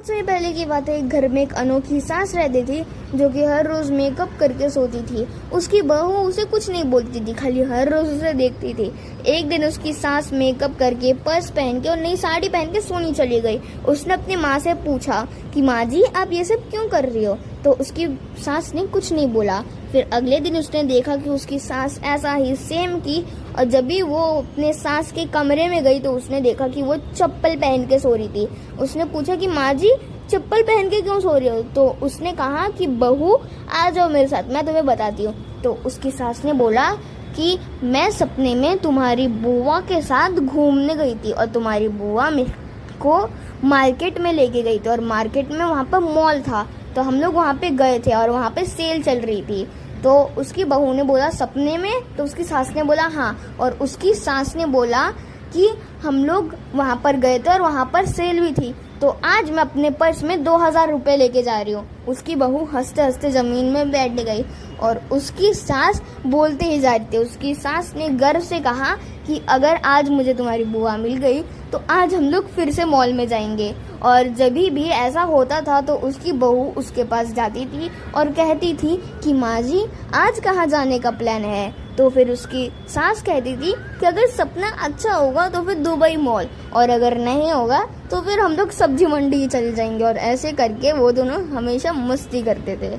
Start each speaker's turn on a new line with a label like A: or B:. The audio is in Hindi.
A: कुछ समय पहले की बात है। एक घर में एक अनोखी सास रहती थी जो कि हर रोज मेकअप करके सोती थी। उसकी बहू उसे कुछ नहीं बोलती थी, खाली हर रोज उसे देखती थी। एक दिन उसकी सास मेकअप करके, पर्स पहन के और नई साड़ी पहन के सोने चली गई। उसने अपनी माँ से पूछा कि माँ जी, आप ये सब क्यों कर रही हो? तो उसकी सास ने कुछ नहीं बोला। फिर अगले दिन उसने देखा कि उसकी सास ऐसा ही सेम की, और जब भी वो अपने सास के कमरे में गई तो उसने देखा कि वो चप्पल पहन के सो रही थी। उसने पूछा कि माँ जी, चप्पल पहन के क्यों सो रही हो? तो उसने कहा कि बहू, आ जाओ मेरे साथ, मैं तुम्हें बताती हूँ। तो उसकी सास ने बोला कि मैं सपने में तुम्हारी बुआ के साथ घूमने गई थी और तुम्हारी बुआ मेरे को मार्केट में लेके गई थी, और मार्केट में वहाँ पर मॉल था, तो हम लोग वहाँ पे गए थे और वहाँ पे सेल चल रही थी। तो उसकी बहू ने बोला सपने में? तो उसकी सास ने बोला हाँ, और उसकी सास ने बोला कि हम लोग वहाँ पर गए थे और वहाँ पर सेल भी थी, तो आज मैं अपने पर्स में 2000 रुपये लेके जा रही हूँ। उसकी बहू हंसते हंसते जमीन में बैठ गई और उसकी सास बोलते ही जा रही थी। उसकी सास ने गर्व से कहा कि अगर आज मुझे तुम्हारी बुआ मिल गई तो आज हम लोग फिर से मॉल में जाएंगे। और जब भी ऐसा होता था तो उसकी बहू उसके पास जाती थी और कहती थी कि माँ जी, आज कहाँ जाने का प्लान है? तो फिर उसकी सास कहती थी कि अगर सपना अच्छा होगा तो फिर दुबई मॉल, और अगर नहीं होगा तो फिर हम लोग सब्जी मंडी चले जाएंगे। और ऐसे करके वो दोनों हमेशा मस्ती करते थे।